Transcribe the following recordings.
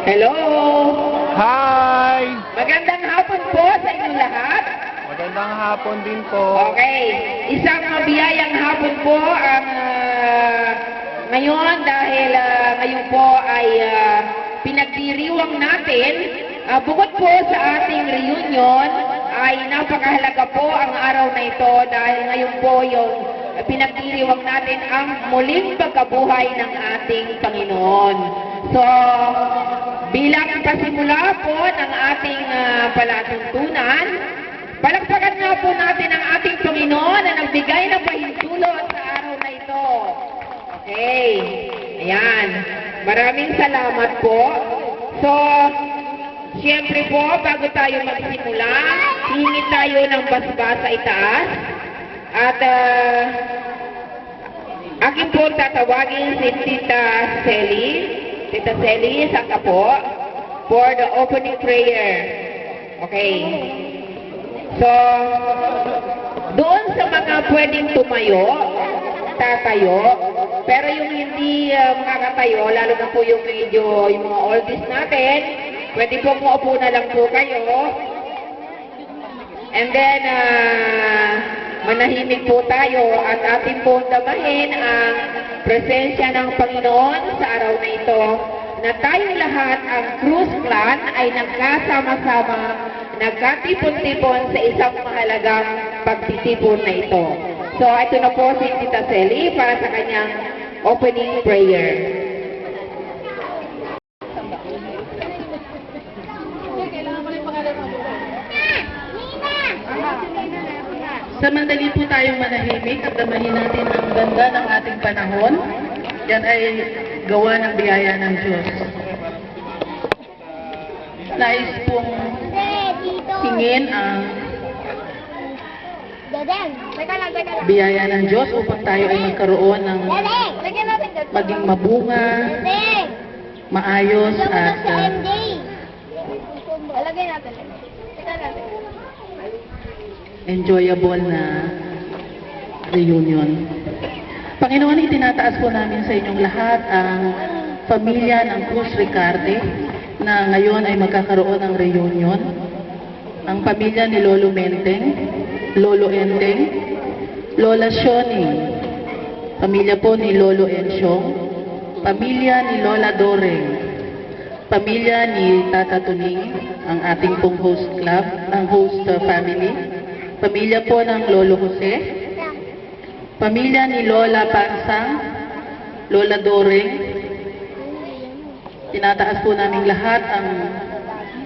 Hello! Hi! Magandang hapon po sa inyong lahat. Magandang hapon din po. Okay, isang mabiyayang hapon po ang ngayon dahil ngayon po ay pinagdiriwang natin. Bukod po sa ating reunion ay napakahalaga po ang araw na ito dahil ngayon po yung pinagdiriwang natin ang muling pagkabuhay ng ating Panginoon. So, bilang pasimula po ng ating palatuntunan, palakpakan nga po natin ang ating Panginoon na nagbigay ng pahintulot sa araw na ito. Okay. Ayan. Maraming salamat po. So, siyempre po, bago tayo magsimula, hingi tayo ng basbas sa itaas. At akin po tatawagin si Tita Celi. Tita Celi, saka po, for the opening prayer. Okay. So, doon sa mga pwedeng tumayo, tatayo, pero yung hindi makakatayo, lalo na po yung medyo, yung mga oldies natin, pwede po muupo na lang po kayo. And then, manahimik po tayo at ating po damahin ang presensya ng Panginoon sa araw na ito na tayong lahat, ang Cruz Clan, ay nagkasama-sama, nagkatipon-tipon sa isang mahalagang pagtitipon na ito. So, ito na po si Tita Celi para sa kanyang opening prayer. Samantali po tayong manahimik at damahin natin ang ganda ng ating panahon. Yan ay gawa ng biyaya ng Diyos. Nais pong hingin ang biyaya ng Diyos upang tayo ay magkaroon ng maging mabunga, maayos at enjoyable na reunion. Panginoon, itinataas po namin sa inyong lahat ang pamilya ng Cruz Ricarte na ngayon ay magkakaroon ng reunion. Ang pamilya ni Lolo Menteng, Lolo Endeng, Lola Shoni, pamilya po ni Lolo Ensyong, pamilya ni Lola Doreng, pamilya ni Tata Tuning, ang ating pong host club, ang host family, pamilya po ng Lolo Jose, pamilya ni Lola Pansang, Lola Doreng. Tinataas po namin lahat ang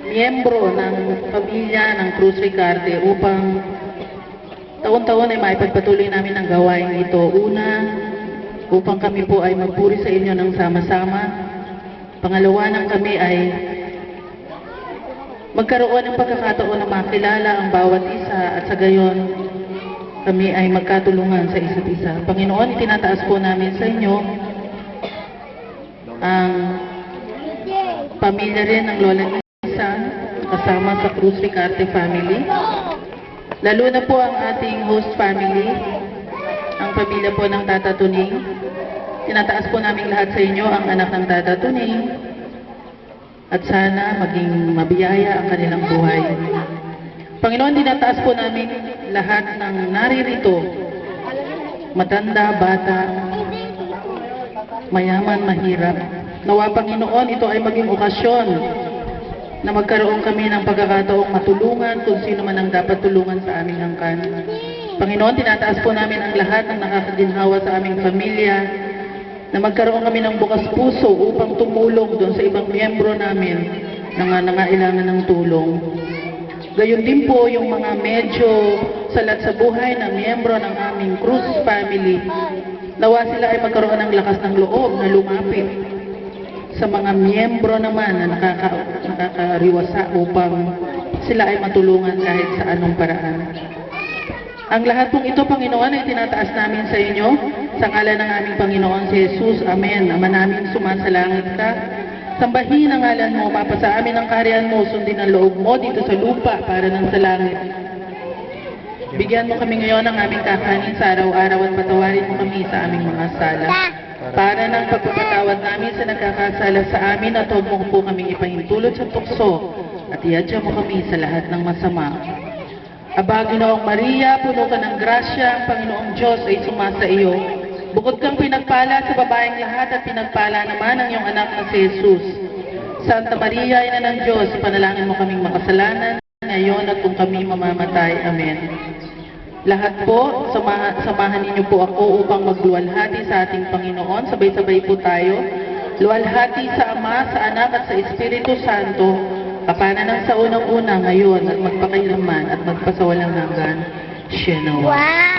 miyembro ng pamilya ng Cruz Ricarte upang taon-taon ay maipagpatuloy namin ang gawain ito. Una, upang kami po ay magpuri sa inyo ng sama-sama. Pangalawa, nang kami ay magkaroon ng pagkakataon na makilala ang bawat isa at sa gayon kami ay magkatulungan sa isa't isa. Panginoon, itinataas po namin sa inyo ang pamilya rin ng Lola Nisa kasama sa Cruz Ricarte family. Lalo na po ang ating host family, ang pamilya po ng Tata Tuning. Tinataas po namin lahat sa inyo ang anak ng Tata Tuning. At sana maging mabiyaya ang kanilang buhay. Panginoon, dinataas po namin lahat ng naririto, matanda, bata, mayaman, mahirap. Nawa, Panginoon, ito ay maging okasyon na magkaroon kami ng pagkakataong matulungan kung sino man ang dapat tulungan sa aming angkan. Panginoon, tinataas po namin ang lahat ng nakakaginhawa sa aming pamilya, na magkaroon kami ng bukas puso upang tumulong doon sa ibang miyembro namin na nangailangan ng tulong. Gayon din po yung mga medyo salat sa buhay na miyembro ng aming Cruz family. Nawa sila ay magkaroon ng lakas ng loob na lumapit sa mga miyembro naman na nakakariwasa upang sila ay matulungan kahit sa anong paraan. Ang lahat pong ito, Panginoon, ay tinataas namin sa inyo sa ngalan ng aming Panginoon si Jesus. Amen. Ama namin, sumasalangit ka. Sambahin ang ngalan mo, mapasa amin ang kaharian mo, sundin ang loob mo dito sa lupa para ng sa langit. Bigyan mo kami ngayon ng aming kakanin sa araw-araw at patawarin mo kami sa aming mga sala. Para ng pagpapatawad namin sa nagkakasala sa amin at huwag mo po kaming ipahintulot sa tukso at iadya mo kami sa lahat ng masama. Aba, Ginoong Maria, puno ka ng grasya, ang Panginoong Diyos ay sumasa iyo. Bukod kang pinagpala sa babaeng lahat at pinagpala naman ang iyong anak na si Jesus. Santa Maria, Ina ng Diyos, panalangin mo kaming makasalanan ngayon at kung kami mamamatay. Amen. Lahat po, samahan ninyo po ako upang magluwalhati sa ating Panginoon. Sabay-sabay po tayo. Luwalhati sa Ama, sa Anak at sa Espiritu Santo, kapana ng sa unang-una ngayon at magpakailanman at magpasawalang hanggan. Siya nawa. Wow!